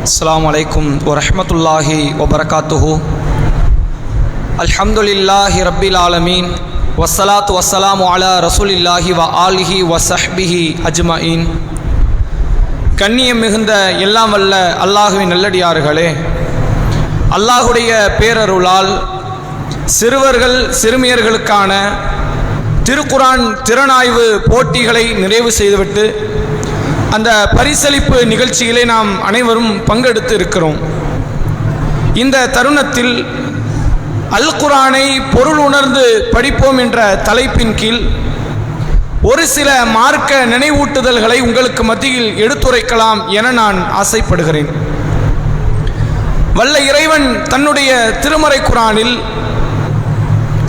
அஸ்ஸலாமு அலைக்கும் வரஹ்மத்துல்லாஹி வபரகாத்துஹு. அல்ஹம்துலில்லாஹி ரப்பில் ஆலமீன் வஸ்ஸலாத்து வஸ்ஸலாமு அலா ரசூலில்லாஹி வ ஆலிஹி வ ஸஹ்பிஹி அஜ்மஈன். கண்ணியம் மிகுந்த எல்லாம் வல்ல அல்லாஹுவின் நல்லடியார்களே, அல்லாஹுடைய பேரருளால் சிறுவர்கள் சிறுமியர்களுக்கான திருக்குரான் திறனாய்வு போட்டிகளை நிறைவு செய்துவிட்டு அந்த பரிசளிப்பு நிகழ்ச்சியிலே நாம் அனைவரும் பங்கெடுத்து இருக்கிறோம். இந்த தருணத்தில் அல் குரானை பொருள் உணர்ந்து படிப்போம் என்ற தலைப்பின் கீழ் ஒரு சில மார்க்க நினைவூட்டுதல்களை உங்களுக்கு மத்தியில் எடுத்துரைக்கலாம் என நான் ஆசைப்படுகிறேன். வல்ல இறைவன் தன்னுடைய திருமறை குரானில்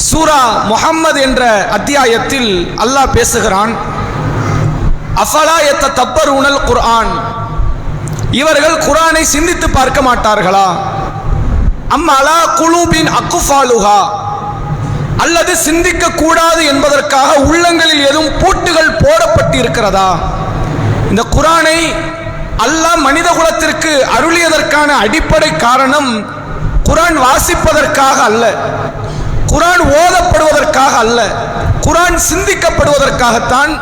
சூரா முஹம்மது என்ற அத்தியாயத்தில் அல்லாஹ் பேசுகிறான், அஃபலா யத்ததப்பரூனல் குர்ஆன், இவர்கள் குர்ஆனை சிந்தித்து பார்க்க மாட்டார்களா? அம் அலா குலூபின் அக்குஃபாலுஹா, அல்லது சிந்திக்க கூடாது என்பதற்காக உள்ளங்களில் எதுவும் பூட்டுகள் போடப்பட்டிருக்கிறதா? இந்த குர்ஆனை அல்லாஹ் மனித குலத்திற்கு அருளியதற்கான அடிப்படை காரணம் குர்ஆன் வாசிப்பதற்காக அல்ல, குர்ஆன் ஓதப்படுவதற்காக அல்ல, குர்ஆன் சிந்திக்கப்படுவதற்காகத்தான்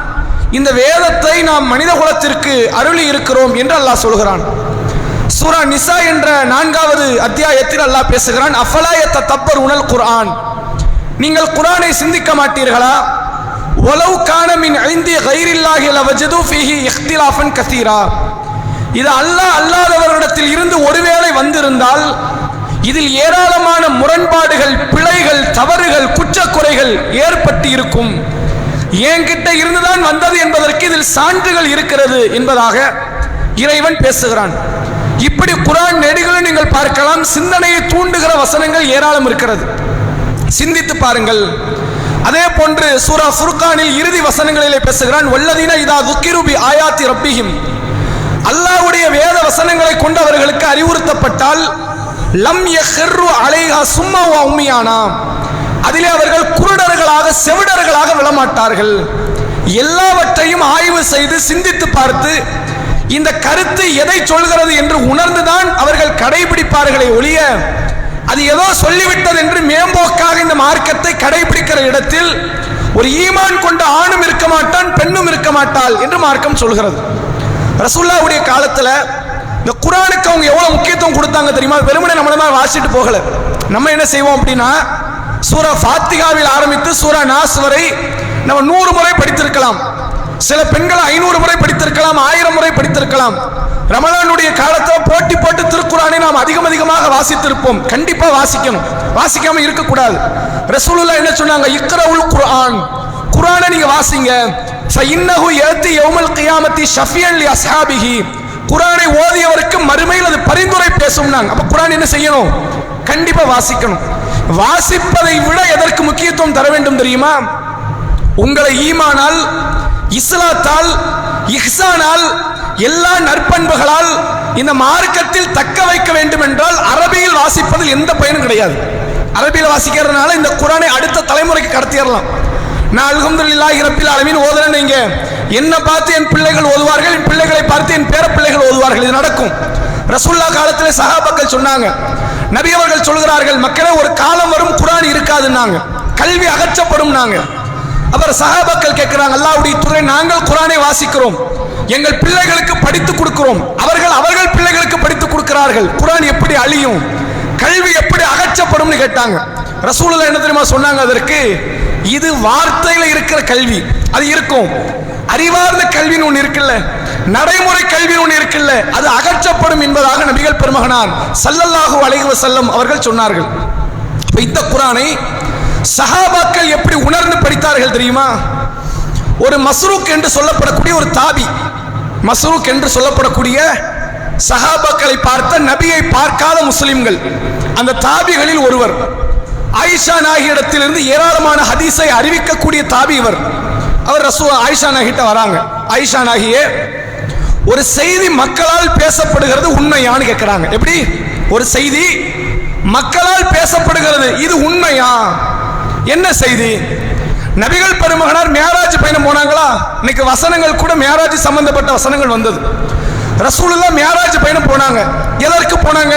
இந்த வேதத்தை நாம் மனித குலத்திற்கு அருளி இருக்கிறோம் என்று அல்லாஹ் சொல்கிறான். சூரா நிசா என்ற 4வது அத்தியாயத்தில் அல்லாஹ் பேசுகிறான், அஃபலா யத்ததப்பரூனல் குர்ஆன், நீங்கள் குர்ஆனை சிந்திக்க மாட்டீர்களா? வலவ் கான மின் இந்தி கைரில்லாஹி லவஜது ஃபீஹி இக்திலாஃபன் கஸீரா, இது அல்லாஹ் அல்லாதவரிடத்தில் இருந்து ஒருவேளை வந்திருந்தால் இதில் ஏராளமான முரண்பாடுகள், பிழைகள், தவறுகள், குற்றக்குறைகள் ஏற்பட்டு இருக்கும். என்கிட்ட இருந்துதான் வந்தது என்பதற்கு இதில் சான்றுகள் இருக்கிறது என்பதாக இறைவன் பேசுகிறான். இப்படி குர்ஆன் நெடுகளை நீங்கள் பார்க்கலாம். சிந்தனையை தூண்டுகிற வசனங்கள் ஏராளம் இருக்கிறது, சிந்தித்து பாருங்கள். அதே போன்று சூரா ஃபுர்கானில் இறுதி வசனங்களிலே பேசுகிறான், வல்லதீன இதா துக்கிரு பி ஆயாத்தி ரப்பிஹிம், அல்லாஹ்வுடைய வேத வசனங்களை கொண்டு அவர்களுக்கு அறிவுறுத்தப்பட்டால் லம் யஹ்ரு அலைஹா சும்மா வ உம்மியானா, அதிலே அவர்கள் குருடர்களாக செவிடர்களாக விழமாட்டார்கள். எல்லாவற்றையும் ஆய்வு செய்து சிந்தித்து பார்த்து இந்த கருத்து எதை சொல்கிறது என்று உணர்ந்துதான் அவர்கள் கடைபிடிப்பார்களே ஒழிய, அது ஏதோ சொல்லிவிட்டது என்று மேம்போக்காக இந்த மார்க்கத்தை கடைபிடிக்கிற இடத்தில் ஒரு ஈமான் கொண்ட ஆணும் இருக்க மாட்டான், பெண்ணும் இருக்க மாட்டாள் என்று மார்க்கம் சொல்கிறது. ரசூலுல்லாஹ்வுடைய காலத்துல இந்த குர்ஆனுக்கு அவங்க எவ்வளவு முக்கியத்துவம் கொடுத்தாங்க தெரியுமா? வெறுமனே நம்மள வாசிட்டு போகல. நம்ம என்ன செய்வோம் அப்படின்னா, சூரா ஃபாத்திகாவில் ஆரம்பித்து சூரா நாஸ் வரை நம்ம 100 முறை படித்திருக்கலாம். சில பெண்கள் 500 முறை படித்திருக்கலாம், 1000 முறை படித்திருக்கலாம். ரமலானுடைய காலத்தில் போட்டி போட்டு திருக்குர்ஆனை நாம் அதிகமாக வாசித்திருப்போம். கண்டிப்பா வாசிக்கணும், வாசிக்காம இருக்கக்கூடாது. ரசூலுல்லாஹ் என்ன சொன்னாங்க? இக்ரவுல் குர்ஆன், குர்ஆனை நீங்க வாசிங்க. ஃபஇன்னஹு யஅதி யௌமல் கியாமத்தி ஷஃபியன் லி அஸ்ஹாபிஹி, குர்ஆனை ஓதியவருக்கு மறுமையில் அது பரிந்துரை பேசும்னாங்க. அப்ப குர்ஆன் என்ன செய்யணும்? கண்டிப்பா வாசிக்கணும். வாசிப்பதை விட எதற்கு முக்கியத்துவம் தர வேண்டும் தெரியுமா? உங்களை ஈமானால், இஸ்லாத்தால், இஹ்சானால், எல்லா நற்பண்புகளால் இந்த மார்க்கத்தில் தக்க வைக்க வேண்டும் என்றால் அரபியில் வாசிப்பதில் எந்த பயனும் கிடையாது. அரபியில் வாசிக்கிறதுனால இந்த குர்ஆனை அடுத்த தலைமுறைக்கு கடத்திடலாம். நான் அல்ஹம்துலில்லாஹி ரப்பில் ஆலமீன் ஓதுறேன், நீங்க என்ன பார்த்து என் பிள்ளைகள் ஓதுவார்கள், என் பிள்ளைகளை பார்த்து என் பேர பிள்ளைகள் ஓதுவார்கள். இது நடக்கும். ரசூலுல்லாஹ் காலத்திலே சஹாபாக்கள் சொன்னாங்க, நபி அவர்கள் சொல்கிறார்கள், மக்களே ஒரு காலம் வரும் குர்ஆன் இருக்காதுன்னாங்க, கல்வி அகற்றப்படும் நாங்க. அவர் சஹாபாக்கள் கேட்கிறாங்க, அல்லாஹ்வுடைய தூதரே, நாங்கள் குர்ஆனை வாசிக்கிறோம், எங்கள் பிள்ளைகளுக்கு படித்து கொடுக்கிறோம், அவர்கள் பிள்ளைகளுக்கு படித்து கொடுக்கிறார்கள், குர்ஆன் எப்படி அழியும், கல்வி எப்படி அகற்றப்படும்னு கேட்டாங்க. ரசூலுல்லாஹ் என்ன தெரியுமா சொன்னாங்க? அதற்கு, இது வார்த்தையில இருக்கிற கல்வி அது இருக்கும், அறிவார்ந்த கல்வின்னு ஒன்று இருக்குல்ல, நடைமுறை கல்வி ஒன்று இருக்குல்ல, அது அகற்றப்படும் என்பதாக நபிகள் பெருமகனார் ஸல்லல்லாஹு அலைஹி வஸல்லம் அவர்கள் சொன்னார்கள். இந்த குர்ஆனை சஹாபாக்கள் எப்படி உணர்ந்து படித்தார்கள் தெரியுமா? ஒரு மஸ்ரூக் என்று சொல்லப்படக்கூடிய ஒரு தாபி, மஸ்ரூக் என்று சொல்லப்படக்கூடிய சஹாபாக்களை பார்த்த நபியை பார்க்காத முஸ்லிம்கள், அந்த தாபிகளில் ஒருவர். ஆயிஷா நாகியிடத்திலிருந்து ஏராளமான ஹதீஸை அறிவிக்கக்கூடிய தாபி இவர். அவர் ஆயிஷா நாகிட்ட வராங்க, ஆயிஷா நாகியே, ஒரு செய்தி மக்களால் பேசப்படுகிறது உண்மையான்னு கேட்கிறாங்க. எப்படி ஒரு செய்தி மக்களால் பேசப்படுகிறது, இது உண்மையா? என்ன செய்தி? நபிகள் பெருமகனார் மேராஜ் பயணம் போனாங்களா? இன்னைக்கு வசனங்கள் கூட மேராஜ் சம்பந்தப்பட்ட வசனங்கள் வந்தது. ரசூலுல்லாஹ் மியாராஜ் பயணம் போனாங்க. எதற்கு போனாங்க?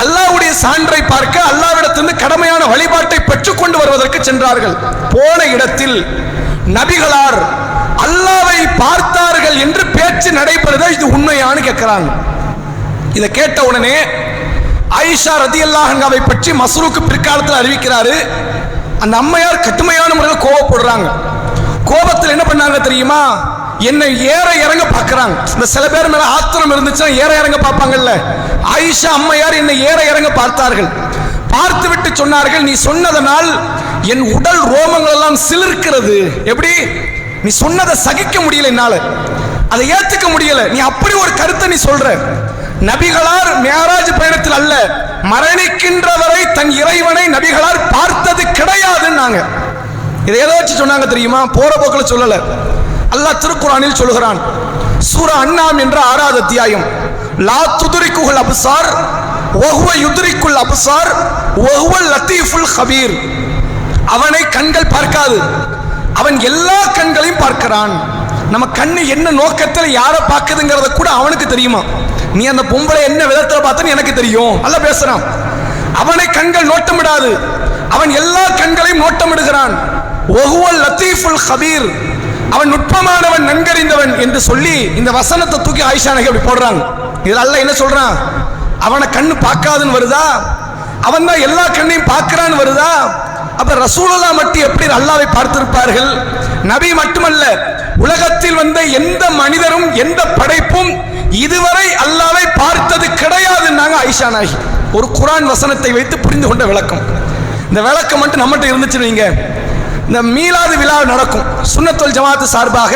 அல்லாஹ்வுடைய சான்றை பார்க்க, அல்லாஹ்விடத்திலிருந்து கடமையான வழிபாட்டை பெற்றுக்கொண்டு வருவதற்கு சென்றார்கள். போன இடத்தில் நபிகளார் அல்லாஹ்வை பார்த்தார்கள் என்று பேச்சு நடைபெறுதா, இது உண்மையானு கேட்கிறாங்க. இதை கேட்ட உடனே ஆயிஷா ரதியல்லாஹு அன்ஹாவை பற்றி மஸ்ரூக் பிற்காலத்தில் அறிவிக்கிறாரு. அந்த அம்மையார் கடுமையான முறையில் கோபப்படுறாங்க. கோபத்தில் என்ன பண்ணாங்க தெரியுமா? என்னை ஏற இறங்க பார்க்கறாங்க. இந்த சில பேர் மேல ஆத்திரம் இருந்துச்சுன்னா ஏற இறங்க பார்ப்பாங்கல்ல. ஆயிஷா அம்மையார் என்னை ஏற இறங்க பார்த்தார்கள். பார்த்து விட்டு சொன்னார்கள், நீ சொன்னதனால் என் உடல் ரோமங்கள் எல்லாம் சிலிர்க்கிறது. எப்படி? நீ சொன்னதை சகிக்க முடியல, என்னால அதை ஏத்துக்க முடியல. நீ அப்படி ஒரு கருத்தை நீ சொல்ற. நபிகளார் மேராஜ் பயணத்தில் அல்ல, மரணிக்கின்ற வரை தன் இறைவனை நபிகளார் பார்த்தது கிடையாதுன்னாங்க. இதை எதை வச்சு சொன்னாங்க தெரியுமா? போற போக்கில் சொல்லல. அல்லாஹ் திருக்குர்ஆனில் சொல்கிறான், சூரா அன்ஆம் என்ற 6வது அத்தியாயம், லா துத்ரிகுல் அப்சார் வஹுவ யுத்ரிகுல் அப்சார் வஹுவல் லத்தீஃபுல் கபீர். அவனை கண்கள் பார்க்காது, அவன் எல்லா கண்களையும் பார்க்கிறான். நம்ம கண்ணு என்ன நோக்கத்தில் யாரை பார்க்குதுங்கிறத கூட அவனுக்கு தெரியுமா? நீ அந்த பொம்பளை என்ன விதத்தில் பார்த்தன்னு எனக்கு தெரியும். அல்ல பேசுறான். அவனை கண்கள் நோட்டமிடாது, அவன் எல்லா கண்களையும் நோட்டமிடுகிறான். வஹுவல் லத்தீஃபுல் கபீர், அவன் நுட்பமானவன், நன்கறிந்தவன் என்று சொல்லி இந்த வசனத்தை தூக்கி ஆயிஷா நகை அப்படி போடுறாங்க. இதில் அல்லாஹ் என்ன சொல்றான்? அவனை கண்ணு பார்க்காதுன்னு வருதா? அவன் தான் எல்லா கண்ணையும் பார்க்கிறான்னு வருதா? அப்ப ரசூலுல்லாஹ் மட்டும் எப்படி அல்லாஹ்வை பார்த்திருப்பார்கள்? நபி மட்டுமல்ல, உலகத்தில் வந்த எந்த மனிதரும் எந்த படைப்பும் இதுவரை அல்லாஹ்வை பார்த்தது கிடையாதுன்னாங்க ஆயிஷா நாயகி. ஒரு குர்ஆன் வசனத்தை வைத்து புரிந்து கொண்ட விளக்கம். இந்த விளக்கம் மட்டும் நம்மகிட்ட இருந்துச்சுன்னு வைங்க, இந்த மீலாது விழா நடக்கும். சுன்னத்துல் ஜமாத் சார்பாக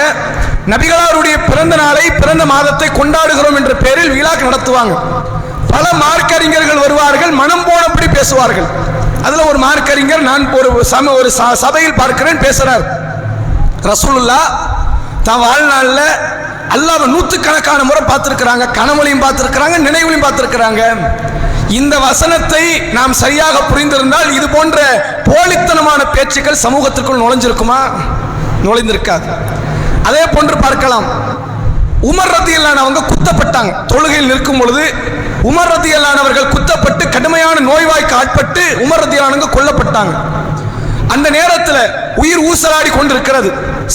நபிகளாருடைய பிறந்த நாளை, பிறந்த மாதத்தை கொண்டாடுகிறோம் என்ற பெயரில் விழாக்கு நடத்துவாங்க. பல மார்க்கறிஞர்கள் வருவார்கள், மனம் போனபடி பேசுவார்கள். அதுல ஒரு மார்க்கறிஞர் நான் ஒரு சபையில் பார்க்கிறேன், பேசுறார், ரசூலுல்லாஹ் தான் வாழ்நாள்ல அல்லாஹ்வை நூற்றுக்கணக்கான முறை பார்த்திருக்கிறாங்க, கனவுலையும் பார்த்திருக்கிறாங்க, நினைவுலையும் பார்த்திருக்கிறாங்க. இந்த வசனத்தை நாம் சரியாக புரிந்திருந்தால் இது போன்ற போலித்தனமான பேச்சுக்கள் சமூகத்திற்குள் நுழைஞ்சிருக்குமா? நுழைந்திருக்காது. அதே போன்று பார்க்கலாம், உமர் ரதியல்லாஹு அவங்க குத்தப்பட்டாங்க. தொழுகையில் நிற்கும் பொழுது உமர் ரதியல்லாஹு அவர்கள் குத்தப்பட்டு கடுமையான நோய்வாய்க்கு ஆட்பட்டு உமர் ரதியல்லாஹு கொல்லப்பட்டாங்க. அந்த நேரத்தில் உயிர் ஊசலாடி கொண்டிருக்கிறது.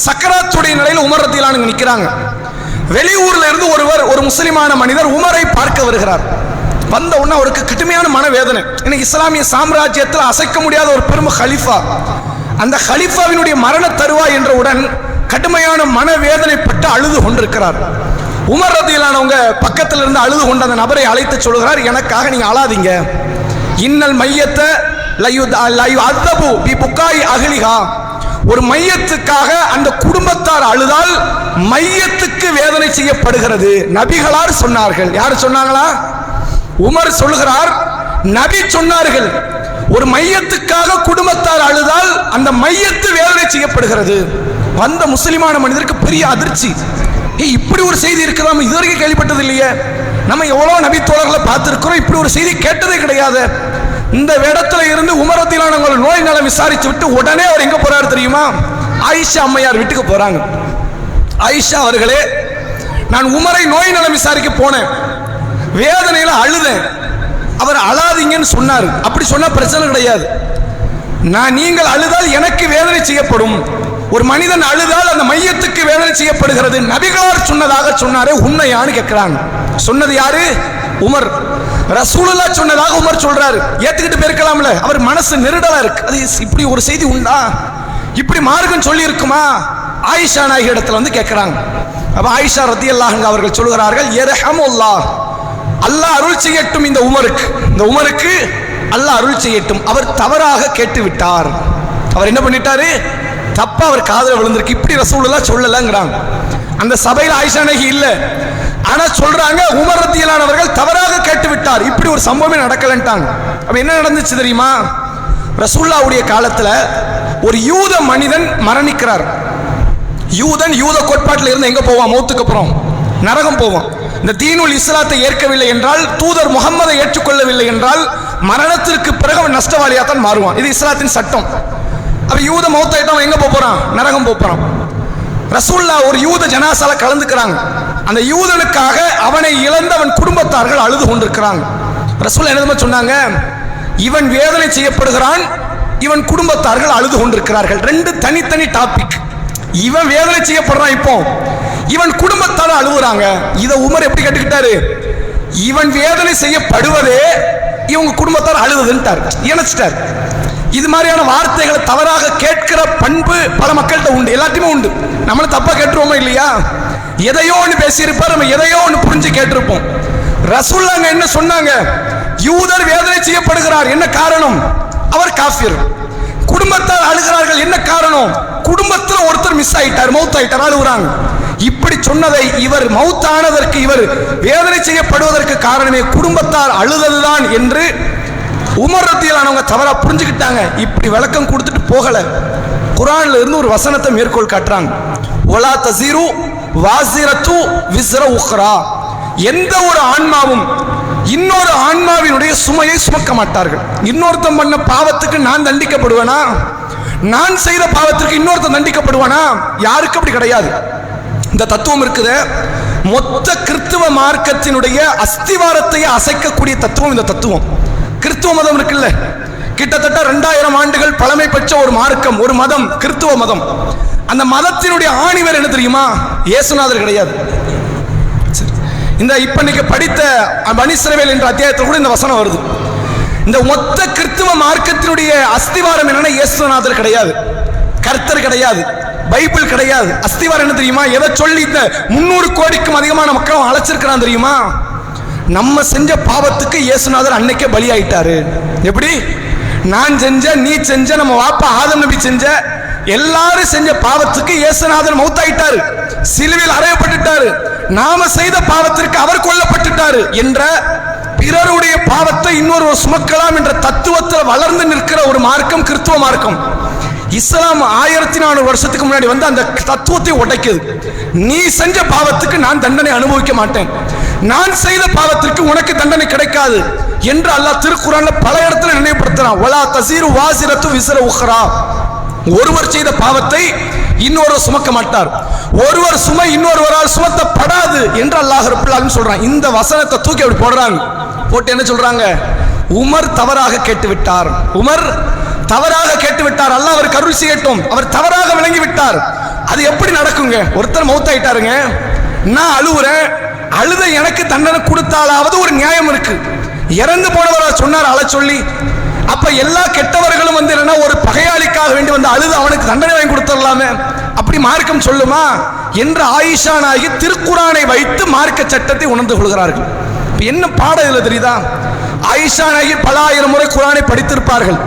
சக்கராத்துடைய நிலையில் உமர் ரதியல்லாஹு நிற்கிறாங்க. வெளியூர்ல இருந்து ஒரு முஸ்லிமான மனிதர் உமரை பார்க்க வருகிறார். வந்த உடனே அவருக்கு கடுமையான மனவேதனை. இன்னைக்கு இஸ்லாமிய சாம்ராஜ்யத்தில் அசைக்க முடியாத ஒரு பெரும் ஹலிஃபா, அந்த ஹலிஃபாவினுடைய மரண தருவாய் என்றவுடன் கடுமையான மனவேதனைப்பட்டு அழுது கொண்டிருக்கிறார். உமர் ரதியல்லாஹு அவங்க பக்கத்தில் இருந்து அழுது கொண்ட அந்த நபரை அழைத்து சொல்கிறார், எனக்காக நீங்க அழாதீங்க. இன்னல் மையத்தை லயுஅதபு பி புகாய் அஹ்லிஹா, ஒரு மையத்துக்காக அந்த குடும்பத்தார் அழுதால் மையத்துக்கு வேதனை செய்யப்படுகிறது. நபிகளார் சொன்னார்கள். யார் சொன்னாங்களா? உமர் சொல்கிறார், நபி சொன்னார்கள், ஒரு மையத்துக்காக குடும்பத்தார் அழுதால் அந்த மையத்து வேதனை செய்யப்படுகிறது. வந்த முஸ்லிமான மனிதருக்கு பெரிய அதிர்ச்சி. இப்படி ஒரு செய்தி இருக்கலாம், இதுவரைக்கும் கேள்விப்பட்டது இல்லையே. நம்ம எவ்வளவு நபி தோழர்களை பார்த்திருக்கிறோம், இப்படி ஒரு செய்தி கேட்டதே கிடையாது. இந்த இடத்துல இருந்து உமர் ரதியல்லாஹு அன்ஹு நோய் நலம் விசாரிச்சு விட்டு உடனே அவர் எங்க போறாரு தெரியுமா? ஆயிஷா அம்மையார் வீட்டுக்கு போறாங்க. ஆயிஷா அவர்களே, நான் உமரை நோய் நலம் விசாரிக்க போனேன், வேதனையில அழுதேன், அவர் அழாதீங்கன்னு சொன்னார். அப்படி சொன்னா பிரச்சனை கிடையாது. நீங்கள் அழுதால் எனக்கு வேதனை செய்யப்படும், ஒரு மனிதன் அழுதால் அந்த மையத்துக்கு வேதனை செய்யப்படுகிறது. நபிகளார் சொன்னதாக சொன்னாரே, உண்மையானு கேட்கிறாங்க. சொன்னது யாரு? உமர். ரசூலுல்லாஹ் சொன்னதாக உமர் சொல்றாரு. ஏத்துக்கிட்டு போயிருக்கலாம்ல, அவர் மனசு நெருடலா இருக்கு. அது இப்படி ஒரு செய்தி உண்டா? இப்படி மார்க்கம் சொல்லி இருக்குமா? ஆயிஷா நாயகி இடத்துல வந்து கேட்கிறாங்க. அப்ப ஆயிஷா ரதியல்லாஹு அன்ஹா அவர்கள் சொல்கிறார்கள், யர்ஹமுல்லாஹ், அல்லாஹ் அருள் செய்யட்டும் இந்த உமருக்கு அல்லாஹ் அருள் செய்யட்டும். அவர் தவறாக கேட்டு விட்டார். அவர் என்ன பண்ணிட்டாரு? தப்பா அவர் காதுல விழுந்திருக்கு. இப்படி ரசூலுல்லாஹ் சொல்லலங்கிறாங்க. அந்த சபையில் ஆயிஷா நாயகி இல்ல, ஆனா சொல்றாங்க உமர் ரதியல்லாஹு அன்ஹு அவர்கள் தவறாக கேட்டு விட்டார். இப்படி ஒரு சம்பவமே நடக்கலன்ட்டாங்க. அப்ப என்ன நடந்துச்சு தெரியுமா? ரசூலுல்லாஹ்வுடைய காலத்துல ஒரு யூத மனிதன் மரணிக்கிறார். யூத கோட்பாட்டில் இருந்து எங்க போவான்? மௌத்துக்கு அப்புறம் நரகம் போவான். இந்த தீனுல் இஸ்லாத்தை ஏற்கவில்லை என்றால், தூதர் முகம்மதை ஏற்றுக்கொள்ளவில்லை என்றால் மரணத்திற்கு பிறகு அவன் நஷ்டவாளியா தான் மாறுவான். இது இஸ்லாத்தின் சட்டம். அப்ப யூத மௌத்தாயிட்டு அவன் எங்க போறான்? நரகம் போறான். ரசூலுல்லாஹ் ஒரு யூத ஜனாசால கலந்துக்கிறாங்க. அந்த யூதனுக்காக அவனை இழந்த அவன் குடும்பத்தார்கள் அழுது கொண்டிருக்கிறாங்க. ரசூல் என்ன சொன்னாங்க? இவன் வேதனை செய்யப்படுகிறான், இவன் குடும்பத்தார்கள் அழுது கொண்டிருக்கிறார்கள். ரெண்டு தனித்தனி டாபிக். இவன் வேதனை செய்யப்படுறான், இப்போ இவன் குடும்பத்தார் அழுகுறாங்க. இதை உமர் எப்படி கேட்டுக்கிட்டாரு? இவன் வேதனை செய்யப்படுவதே இவங்க குடும்பத்தார் அழுதுன்ட்டார், இணைச்சிட்டார். இது மாதிரியான வார்த்தைகளை தவறாக கேட்கிற பண்பு பல மக்கள்கிட்ட உண்டு, எல்லாத்தையுமே உண்டு. நம்மளும் தப்பா கேட்டுருவோமா இல்லையா? எதையோ ஒன்று பேசியிருப்பார், நம்ம எதையோ ஒன்று புரிஞ்சு கேட்டிருப்போம். ரசூலுல்லாஹ் என்ன சொன்னாங்க? யூதர் வேதனை செய்யப்படுகிறார், என்ன காரணம்? அவர் காஃபிர். குடும்பத்தார் அழுகிறார்கள், என்ன காரணம்? குடும்பத்தில் ஒருத்தர் மிஸ் ஆயிட்டார், மவுத் ஆயிட்டார், அழுகுறாங்க. இப்படி சொன்னதை இவர் மவுத்தானதற்கு, இவர் வேதனை செய்யப்படுவதற்கு காரணமே குடும்பத்தார் அழுததுதான் என்று உமர் ரலியல்லாஹு தவறா புரிஞ்சுக்கிட்டாங்க. இப்படி விளக்கம் கொடுத்துட்டு போகல. குர்ஆன்ல இருந்து ஒரு வசனத்தை மேற்கோள் காட்டுறாங்க. வலா தஸீரு வாஸிரத்து விஸ்ர உக்ரா. எந்த ஒரு ஆன்மாவும் இன்னொரு ஆன்மாவினுடைய சுமையை சுமக்க மாட்டார்கள். இன்னொருத்தன் பண்ண பாவத்துக்கு நான் தண்டிக்கப்படுவேனா? நான் செய்த பாவத்திற்கு இன்னொருத்தன் தண்டிக்கப்படுவானா? யாருக்கு அப்படி கிடையாது. இந்த தத்துவம் இருக்குது. மொத்த கிறிஸ்துவ மார்க்கத்தினுடைய அஸ்திவாரத்தையே அசைக்கக்கூடிய தத்துவம் இந்த தத்துவம். கிறிஸ்துவ மதம் இருக்குல்ல, கிட்டத்தட்ட 2000 ஆண்டுகள் பழமை பெற்ற ஒரு மார்க்கம், ஒரு மதம், கிறிஸ்துவ மதம். அந்த மதத்தினுடைய ஆணிவர் என்ன தெரியுமா? இயேசுநாதர் கிடையாது. இந்த இப்ப நீங்க படித்த பனி இஸ்ரவேல் என்ற அத்தியாயத்தில் கூட இந்த வசனம் வருது. இந்த மொத்த கிறிஸ்துவ மார்க்கத்தினுடைய அஸ்திவாரம் என்னன்னா இயேசுநாதர் கிடையாது, கர்த்தர் கிடையாது, பைபிள் கிடையாது. அஸ்திவாரம் என்ன தெரியுமா? எதை சொல்லி இந்த 300 கோடிக்கும் அதிகமான மக்கள் அழைச்சிருக்கிறான் தெரியுமா? நம்ம செஞ்ச பாவத்துக்கு இயேசுநாதர் அன்னைக்கே பலியாயிட்டாரு. எப்படி? நான் செஞ்ச, நீ செஞ்ச, நம்ம வாப்பா ஆதம் நபி செஞ்ச, எல்லாரும் செஞ்ச பாவத்துக்கு இயேசுநாதர் மௌத்தாயிட்டாரு, சிலுவையில் அறையப்பட்டுட்டாரு. நாம செய்த பாவத்திற்கு அவர் கொல்லப்பட்டுட்டாரு என்ற பிறருடைய பாவத்தை இன்னொரு சுமக்கலாம் என்ற தத்துவத்தில் வளர்ந்து நிற்கிற ஒரு மார்க்கம் கிறிஸ்துவ மார்க்கம். இஸ்லாம் 1400 வருஷத்துக்கு முன்னாடி வந்து அந்த தத்துவத்தை உடைக்குது. நீ செஞ்ச பாவத்துக்கு நான் தண்டனை அனுபவிக்க மாட்டேன், நான் செய்த பாவத்திற்கு உனக்கு தண்டனை கிடைக்காது என்று அல்லாஹ் திருக்குர்ஆன்ல பல இடத்துல நினைவுபடுத்துறான். வலா தஸீரு வாஸிரத்து விஸ்ர உக்ரா. ஒருவர் செய்த பாவத்தை இன்னொரு சுமக்க மாட்டார், ஒருவர் சுமை இன்னொருவரால் சுமத்தப்படாது என்று அல்லாஹ் ரப்பல் ஆலமீன் சொல்றான். இந்த வசனத்தை தூக்கி அப்படி போடுறாங்க. போட்டு என்ன சொல்றாங்க? உமர் தவறாக கேட்டுவிட்டார், உமர் தவறாக கேட்டுவிட்டார், அல்லாஹ் அவர் கருள் செய்யட்டும், அவர் தவறாக விளங்கி விட்டார். அது எப்படி நடக்குங்க? ஒருத்தர் மௌத்தாயிட்டாருங்க, நான் அழுவுறேன், அழுத எனக்கு தண்டனை கொடுத்தாலாவது ஒரு நியாயம் இருக்கு. இறந்து போனவரா சொன்னார் அழ சொல்லி? அப்ப எல்லா கெட்டவர்களும் வந்து என்னன்னா ஒரு பகையாளிக்காக வேண்டி வந்து அழுது அவனுக்கு தண்டனை வாங்கி கொடுத்துடலாமே, அப்படி மார்க்கம் சொல்லுமா என்று ஆயிஷா நாயகி திருக்குர்ஆனை வைத்து மார்க்க சட்டத்தை உணர்ந்து கொள்கிறார்கள். என்ன பாடம் இதுல தெரியுதா? ஆயிஷா நாயகி பல ஆயிரம் முறை குர்ஆனை படித்திருப்பார்கள்,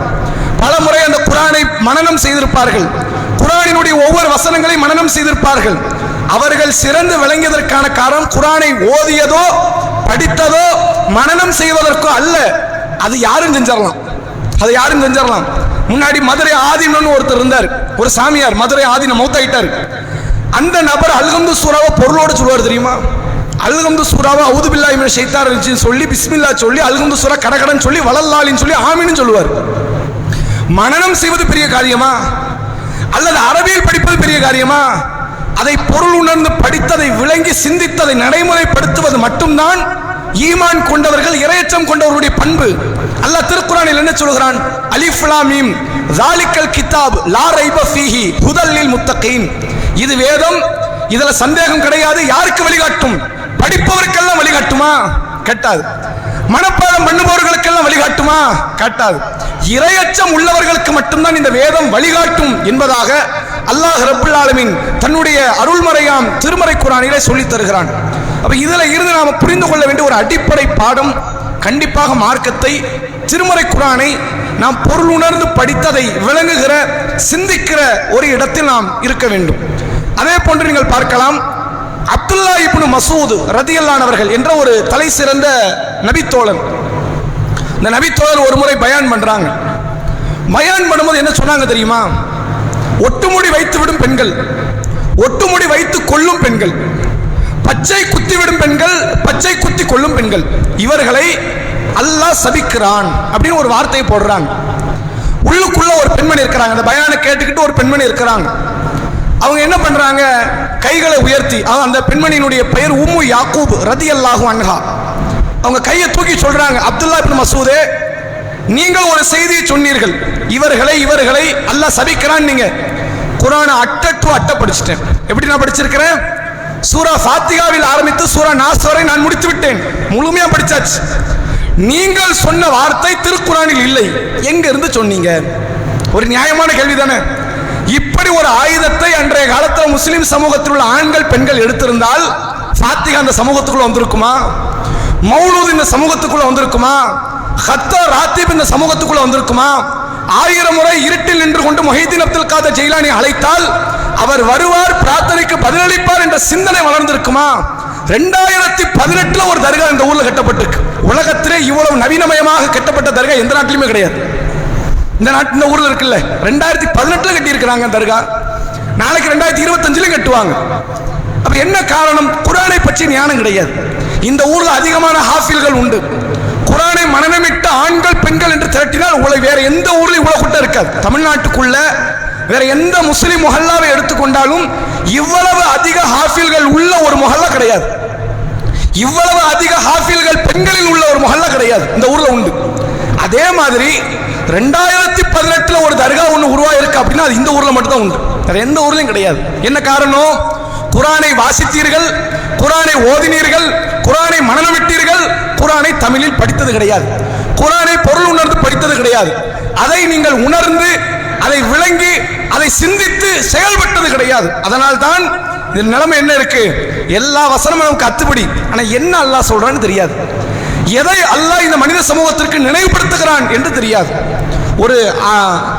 பல முறை அந்த குர்ஆனை மனனம் செய்திருப்பார்கள், குர்ஆனினுடைய ஒவ்வொரு வசனங்களையும் மனனம் செய்திருப்பார்கள். அவர்கள் சிறந்து விளங்கியதற்கான காரணம் குர்ஆனை ஓதியதோ படித்ததோ மனனம் செய்வதற்கோ அல்ல. அது யாரும் செஞ்சிடலாம், அது யாரும் செஞ்சிடலாம். முன்னாடி மதுரை ஆதீனம்னு ஒருத்தர் இருந்தார், ஒரு சாமியார், மதுரை ஆதீனம் மௌத்தாயிட்டார். அந்த நபர் அல்ஹம்து சூராவை பொருளோடு சொல்லுவார் தெரியுமா? அல்ஹம்து சூராவை அவுது பில்லாஹி மினஷ் ஷைத்தானிர் ரஜீம் சொல்லி பிஸ்மில்லா சொல்லி அல்ஹம்து சூரா கடகடன் சொல்லி வலல்லாலின்னு சொல்லி ஆமீன்னு சொல்லுவார். மனனம் செய்வது பெரிய காரியமா அல்லது அரபியில் படிப்பது பெரிய காரியமா? அதை பொருள் உணர்ந்து படித்ததை விளங்கி சிந்தித்ததை நடைமுறைப்படுத்துவது மட்டும்தான் ஈமான் கொண்டவர்கள், இறையச்சம் கொண்டவர்களுடைய பண்பு. அல்லாஹ் திருக்குர்ஆனில் என்ன சொல்கிறான்? அலிஃப் லாம் மீம் ஸாலிகல் கிதாப் லா ரைப ஃபீஹி ஹுதல் லில் முத்தகீன். இது வேதம், இதுல சந்தேகம் கிடையாது. யாருக்கு வழிகாட்டும்? படிப்பவருக்கெல்லாம் வழிகாட்டுமா? கட்டாது. மனப்பாடம் பண்ணுபவர்களுக்கெல்லாம் வழிகாட்டுமா? காட்டாது. இறையச்சம் உள்ளவர்களுக்கு மட்டும்தான் இந்த வேதம் வழிகாட்டும் என்பதாக அல்லாஹ் ரப்பல் ஆலமீன் தன்னுடைய அருள்மறையாம் திருமறை குர்ஆனிலே சொல்லித் தருகிறான். அப்ப இதுல இருந்து நாம புரிந்து கொள்ள வேண்டிய ஒரு அடிப்படை பாடம், கண்டிப்பாக மார்க்கத்தை, திருமறை குர்ஆனை நாம் பொருள் உணர்ந்து படித்ததை விளங்குகிற, சிந்திக்கிற ஒரு இடத்தில் நாம் இருக்க வேண்டும். அதே போன்று நீங்கள் பார்க்கலாம், அப்துல்லா இப்னு மசூத் ரதியல்லாஹு அவர்கள் என்ற ஒரு தலை சிறந்த நபித்தோழன். இந்த நபித்தோழர் ஒரு முறை பயான் பண்றாங்க. பயான் பண்ணும்போது என்ன சொன்னாங்க தெரியுமா? ஒட்டுமுடி வைத்து விடும் பெண்கள், ஒட்டுமுடி வைத்து கொள்ளும் பெண்கள், பச்சை குத்தி விடும் பெண்கள், பச்சை குத்தி கொள்ளும் பெண்கள், இவர்களை அல்லாஹ் சபிக்கிறான் அப்படின்னு ஒரு வார்த்தையை போடுறாங்க. உள்ளுக்குள்ள ஒரு பெண்மணி இருக்கிறாங்க, அந்த பயானை கேட்டுக்கிட்டு ஒரு பெண்மணி இருக்கிறாங்க. அவங்க என்ன பண்றாங்க, கைகளை உயர்த்தி, அந்த பெண்மணியினுடைய பெயர் உம்மு யாக்கூப் ரதியல்லாஹு அன்ஹா. அவங்க கையை தூக்கி சொல்றாங்க, அப்துல்லா இப்னு மசூதே, நீங்கள் ஒரு செய்தியை சொன்னீர்கள், இவர்களை அல்லாஹ் சபிக்கிறான். நீங்க குர்ஆனை அட்ட படிச்சிட்டேன். எப்படி நான் படிச்சிருக்கிறேன்? சூரா ஃபாத்திஹாவில் ஆரம்பித்து சூரா நாஸ் வரை நான் முடித்து விட்டேன், முழுமையா படிச்சாச்சு. நீங்கள் சொன்ன வார்த்தை திருக்குர்ஆனில் இல்லை, எங்க இருந்து சொன்னீங்க? ஒரு நியாயமான கேள்வி தானே. இப்படி ஒரு ஆயுதத்தை அன்றைய காலத்தில் முஸ்லிம் சமூகத்தில் உள்ள ஆண்கள் பெண்கள் எடுத்திருந்தால் ஃபாத்திஹா அந்த சமூகத்துக்குள்ள வந்திருக்குமா? மௌலூத் இந்த சமூகத்துக்குள்ள வந்திருக்குமா? ஹத்தா ராத்திப் இந்த சமூகத்துக்குள்ள வந்திருக்குமா? 1000 முறை இருட்டில் நின்று கொண்டு முஹைதீன் அப்துல் காதர் ஜெயிலானி அழைத்தால் அவர் வருவார், பிரார்த்தனைக்கு பதிலளிப்பார் என்ற சிந்தனை வளர்ந்திருக்குமா? 2018 ஒரு தர்கா இந்த ஊர்ல கட்டப்பட்டிருக்கு. உலகத்திலே இவ்வளவு நவீனமயமாக கட்டப்பட்ட தர்கா எந்த நாட்டிலுமே கிடையாது. இந்த ஊர்ல இருக்குல்ல, 2018 கட்டி இருக்கிறாங்க தர்கா. நாளைக்கு 2025 கட்டுவாங்க. அப்ப என்ன காரணம்? குர்ஆனை பற்றி ஞானம் கிடையாது. இந்த ஊர்ல அதிகமான ஹாஃபில்கள் உண்டு. குர்ஆனை மனனமிட்ட ஆண்கள் பெண்கள் என்று திரட்டினால் உங்களை வேற எந்த ஊர்ல இவ்வளவு கூட்டம் இருக்காது. தமிழ்நாட்டுக்குள்ள வேற எந்த முஸ்லிம் முஹல்லாவை எடுத்துக்கொண்டாலும் இவ்வளவு அதிக ஹாஃபில்கள் உள்ள ஒரு முஹல்லா கிடையாது. இவ்வளவு அதிக ஹாஃபில்கள் பெண்களில் உள்ள ஒரு முஹல்லா கிடையாது, இந்த ஊர்ல உண்டு. அதே மாதிரி 2018 ஒரு தர்கா ஒன்று உருவாயிருக்கு அப்படின்னா அது இந்த ஊர்ல மட்டும் தான் உண்டு, வேற எந்த ஊர்லயும் கிடையாது. என்ன காரணம்? குர்ஆனை வாசித்தீர்கள், குர்ஆனை ஓதினீர்கள், குர்ஆனை மனனமிட்டீர்கள், குர்ஆனை தமிழில் படித்தது கிடையாது, குர்ஆனை பொருள் உணர்ந்து படித்தது கிடையாது, அதை நீங்கள் உணர்ந்து அதை விளங்கி அதை சிந்தித்து செயல்பட்டது கிடையாது. அதனால் தான் இந்த நிலைமை என்ன இருக்கு? எல்லா வசனமும் நமக்கு அத்துப்படி, ஆனா என்ன அல்லாஹ் சொல்றான்னு தெரியாது, எதை அல்லாஹ் இந்த மனித சமூகத்திற்கு நினைவுபடுத்துகிறான் என்று தெரியாது. ஒரு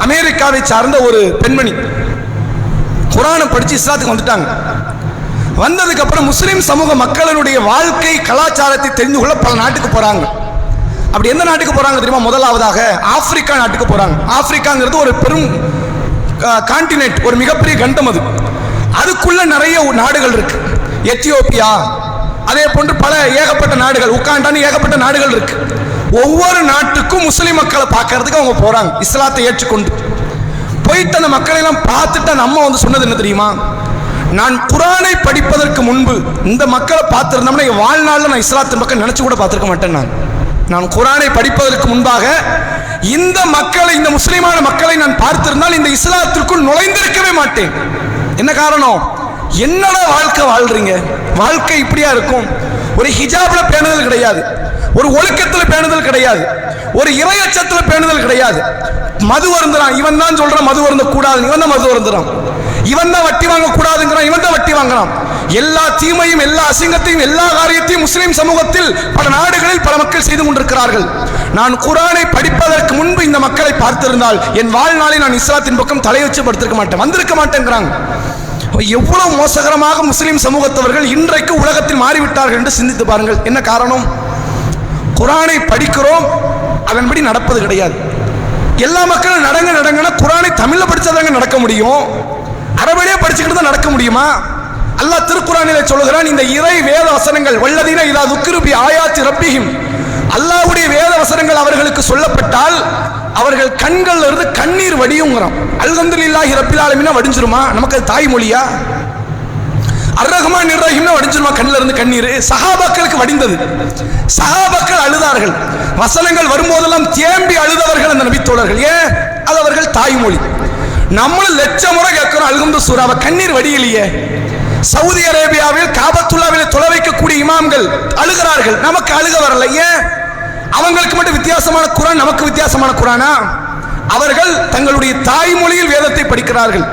அமெரிக்காவை சார்ந்த ஒரு பெண்மணி குர்ஆனை படிச்சு இஸ்லாத்துக்கு வந்துட்டாங்க. வந்ததுக்கு அப்புறம் முஸ்லிம் சமூக மக்களுடைய வாழ்க்கை கலாச்சாரத்தை தெரிந்து கொள்ள பல நாட்டுக்கு போறாங்க. அப்படி எந்த நாட்டுக்கு போறாங்க தெரியுமா? முதலாவதாக ஆப்பிரிக்கா நாட்டுக்கு போறாங்க. ஆப்பிரிக்காங்கிறது ஒரு பெரும் கான்டினென்ட், ஒரு மிகப்பெரிய கண்டம். அதுக்குள்ள நிறைய நாடுகள் இருக்கு. எத்தியோப்பியா, அதே போன்று பல ஏகப்பட்ட நாடுகள், உகாண்டான்னு ஏகப்பட்ட நாடுகள் இருக்கு. ஒவ்வொரு நாட்டுக்கும் முஸ்லிம் மக்களை பார்க்கறதுக்கு அவங்க போறாங்க, இஸ்லாத்தை ஏற்றுக்கொண்டு. போயிட்டு அந்த மக்களை எல்லாம் பார்த்துட்டு அந்த அம்மா வந்து சொன்னது என்ன தெரியுமா? நான் குர்ஆனை படிப்பதற்கு முன்பு இந்த மக்களை பார்த்திருந்தோம்னா வாழ்நாளில் நான் இஸ்லாத்தின் பக்கம் நினைச்சு கூட பார்த்திருக்க மாட்டேன். நான் குர்ஆனை படிப்பதற்கு முன்பாக இந்த மக்களை, இந்த முஸ்லிமான மக்களை நான் பார்த்திருந்தால் இந்த இஸ்லாத்திற்குள் நுழைந்திருக்கவே மாட்டேன். என்ன காரணம்? என்னடா வாழ்க்கை வாழ்றீங்க? வாழ்க்கை இப்படியா இருக்கும்? ஒரு ஹிஜாப்ல பேணுதல் கிடையாது, ஒரு ஒழுக்கத்தில் பேணுதல் கிடையாது, ஒரு இறையச்சத்தில் பேணுதல் கிடையாது. மது வருந்துறான், இவன் தான் சொல்றான் மது வருந்த கூடாது, இவன் தான் மது வருந்துறான். இவன் தான் வட்டி வாங்க கூடாதுங்கிறான், இவன் தான் வட்டி வாங்குறான். எல்லா தீமையும், எல்லா அசிங்கத்தையும், எல்லா காரியத்தையும் முஸ்லிம் சமூகத்தில் பல நாடுகளில் பல மக்கள் செய்து கொண்டிருக்கிறார்கள். நான் குர்ஆனை படிப்பதற்கு முன்பு இந்த மக்களை பார்த்திருந்தால் என் வாழ்நாளை நான் இஸ்லாத்தின் பக்கம் தலை வச்சு படுத்திருக்க மாட்டேன், வந்திருக்க மாட்டேங்கிறாங்க. எவ்வளவு மோசகரமாக முஸ்லிம் சமூகத்தவர்கள் இன்றைக்கு உலகத்தில் மாறிவிட்டார்கள் என்று சிந்தித்து பாருங்கள். என்ன காரணம்? குர்ஆனை படிக்கிறோம், அதன்படி நடப்பது கிடையாது. எல்லா மக்களும் நடங்கன்னா குர்ஆனை தமிழ்ல படிச்சாதாங்க நடக்க முடியும், அரபிலே படிச்சுக்கிட்டு தான் நடக்க முடியுமா? அல்லாஹ் திருக்குர்ஆனிலே சொல்கிறான், இந்த இறை வேத வசனங்கள் வல்லதீன இதா துக்ரு பி ஆயாத்தி ரப்பிஹிம், அல்லாஹ்வுடைய வேத வசனங்கள் அவர்களுக்கு சொல்லப்பட்டால் அவர்கள் கண்கள்ல இருந்து கண்ணீர் வடியுங்கிறான். அல்ஹம்துலில்லாஹி ரப்பில் ஆலமீன் வடிஞ்சிருமா? நமக்கு அது தாய்மொழியா? அர்-ரஹ்மான் இர்-ரஹீம் வடிஞ்சிருமா கண்ணில் இருந்து கண்ணீர்? சஹாபாக்களுக்கு வடிந்தது, சஹாபாக்கள் அழுதார்கள், வசனங்கள் வரும்போதெல்லாம் தேம்பி அழுதவர்கள் அந்த நபி தோழர்கள். ஏன்? அது அவர்கள் தாய்மொழி. நம்மளும் லட்சம் முறை கேட்கிறோம் அல்ஹம்து சூராவை, கண்ணீர் வடியலையே. சவுதி அரேபியாவில் காபத்துல்லாவில் தொலை வைக்கக்கூடிய இமாம்கள் அழுகிறார்கள், நமக்கு அழுக வரல. ஏன்? அவங்களுக்கு மட்டும் வித்தியாசமான குர்ஆன், நமக்கு வித்தியாசமான குர்ஆனா? அவர்கள் தங்களுடைய தாய்மொழியில் வேதத்தை படிக்கிறார்கள்.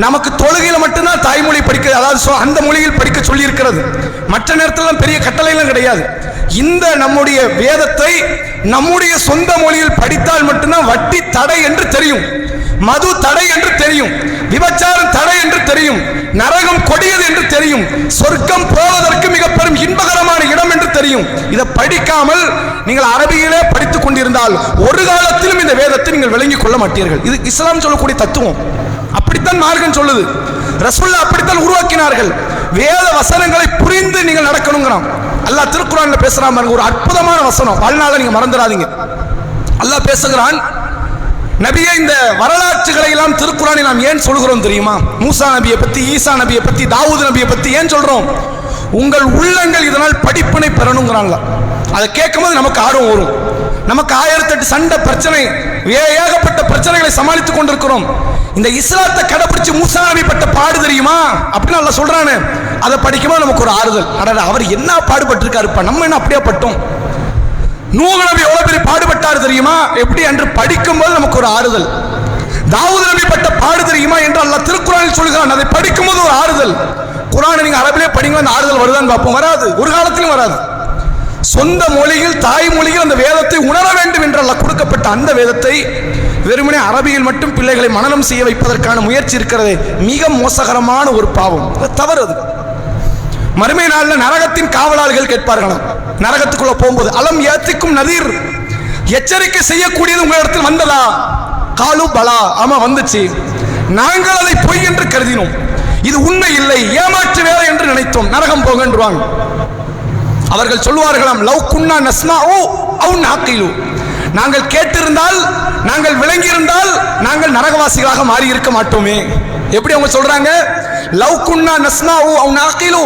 நமக்கு தொழுகையில மட்டும்தான் தாய்மொழி படிக்க, அதாவது அந்த மொழியில் படிக்க சொல்லி இருக்கிறது. மற்ற நேரத்தில் பெரிய கட்டளைகளும் கிடையாது. இந்த நம்முடைய வேதத்தை நம்முடைய சொந்த மொழியில் படித்தால் மட்டும்தான் வட்டி தடை என்று தெரியும், மது தடை என்று தெரியும், விபச்சாரம் தடை என்று தெரியும், நரகம் கொடியது என்று தெரியும், சொர்க்கம் போவதற்கு மிக பெரும் இன்பகரமான இடம் என்று தெரியும். இதை படிக்காமல் நீங்கள் அரபியிலே படித்துக் கொண்டிருந்தால் ஒரு காலத்திலும் இந்த வேதத்தை நீங்கள் விளங்கிக் கொள்ள மாட்டீர்கள். இது இஸ்லாம் சொல்லக்கூடிய தத்துவம். அப்படித்தான் மார்க்கம் சொல்லுது, ரசூலுல்லாஹ் அப்படித்தான் உருவாக்கினார்கள். வேத வசனங்களை புரிந்து நீங்கள் நடக்கணுங்கிறான். அல்லாஹ் திருக்குர்ஆன்ல பேசுறான் பாருங்க, ஒரு அற்புதமான வசனம், வாழ்நாள நீங்க மறந்துடாதீங்க. அல்லாஹ் பேசுகிறான், நபியை இந்த வரலாற்றுகளை எல்லாம் திருக்குறானில் நாம் ஏன் சொல்கிறோம் தெரியுமா? மூசா நபியை பத்தி, ஈசா நபியை பத்தி, தாவூது நபியை பத்தி ஏன் சொல்றோம்? உங்கள் உள்ளங்கள் இதனால் படிப்பினை பெறணுங்கிறாங்க. அதை கேட்கும்போது நமக்கு ஆர்வம் வரும். நமக்கு 1008 சண்டை பிரச்சனை, ஏகப்பட்ட பிரச்சனைகளை சமாளித்துக் கொண்டிருக்கிறோம். இந்த இஸ்லாத்தை கடைபிடிச்சு மூசா நபி பட்ட பாடு தெரியுமா அப்படின்னு அல்லாஹ் சொல்றானே, அதை படிக்கும்போது நமக்கு ஒரு ஆறுதல். அடடா, அவர் என்ன பாடுபட்டிருக்காருப்பா, நம்ம என்ன அப்படியே பட்டோம். நூஹ் நபி எவ்வளவு பெரிய பாடுபட்டார் தெரியுமா, எப்படி என்று படிக்கும்போது நமக்கு ஒரு ஆறுதல். தாவூது நபி பட்ட பாடு தெரியுமா என்று அல்லாஹ் திருக்குறானில் சொல்கிறான், அதை படிக்கும்போது ஒரு ஆறுதல். குர்ஆனை நீங்க அரபிலே படிங்க, அந்த ஆறுதல் வருதான்னு பார்ப்போம். வராது, ஒரு காலத்திலும் வராது. சொந்த மொழியில், தாய்மொழியில் அந்த வேதத்தை உணர வேண்டும் என்று அல்லாஹ் கொடுக்கப்பட்ட அந்த வேதத்தை வெறுமனே அரபியில் மட்டும் பிள்ளைகளை மனனம் செய்ய வைப்பதற்கான முயற்சி இருக்கிறது. மிக மோசகரமான ஒரு பாவம், தவறு. அது மறுமை நாளில் நரகத்தின் காவலாளிகள் கேட்பார்களாம். நரகத்துக்குள்ள போகும்போது, அலம் யாத்திக்கும் நதீர், எச்சரிக்கை செய்யக்கூடியது உங்களிடத்தில் வந்ததா? காலு பலா, ஆமா வந்துச்சு. நாங்கள் அதை பொய் என்று கருதினோம், இது உண்மை இல்லை, ஏமாற்று வேலை என்று நினைத்தோம், நரகம் போங்கன்றுவாங்க. அவர்கள் சொல்வார்களாம், லவ் குன்னா நஸ்மாஉ அவ் நஅகிலு, நாங்கள் கேட்டிருந்தால், நாங்கள் விளங்கியிருந்தால் நாங்கள் நரகவாசிகளாக மாறி இருக்க மாட்டோமே. எப்படி அவங்க சொல்றாங்க? லவ் குன்னா நஸ்மாஉ அவ் நஅகிலு.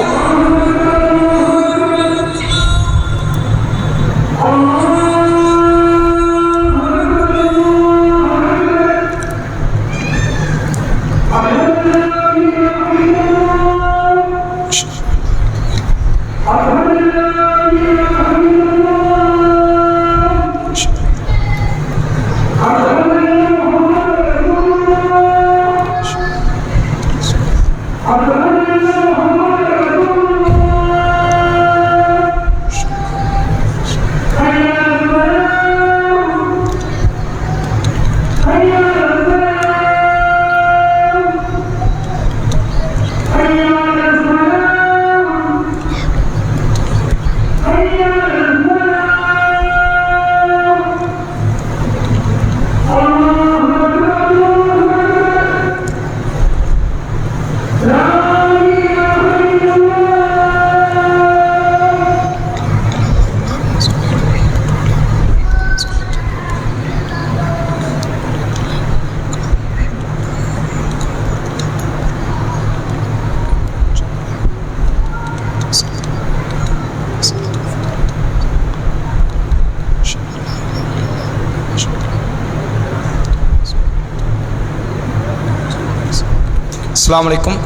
அஸ்ஸலாமு அலைக்கும்.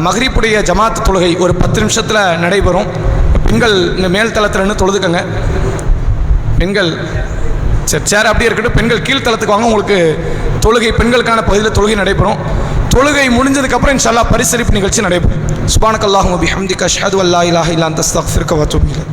மக்ரிபுடைய ஜமாத் தொழுகை ஒரு 10 நிமிஷத்தில் நடைபெறும். பெண்கள் இந்த மேல் தளத்தில் நின்று தொழுதுக்கங்க. பெண்கள் சேர் அப்படியே இருக்கட்டும், பெண்கள் கீழ்த்தளத்துக்கு வாங்க. உங்களுக்கு தொழுகை, பெண்களுக்கான பகுதியில் தொழுகை நடைபெறும். தொழுகை முடிஞ்சதுக்கப்புறம் இன்ஷா அல்லாஹ் பரிசளிப்பு நிகழ்ச்சி நடைபெறும். சுப்ஹானக்கல்லாஹும்ம பிஹம்திக அஷ்ஹது அல்லா இலாஹா இல்லா அன்த அஸ்தக்ஃபிருக வ அத்தூபு இலைக்.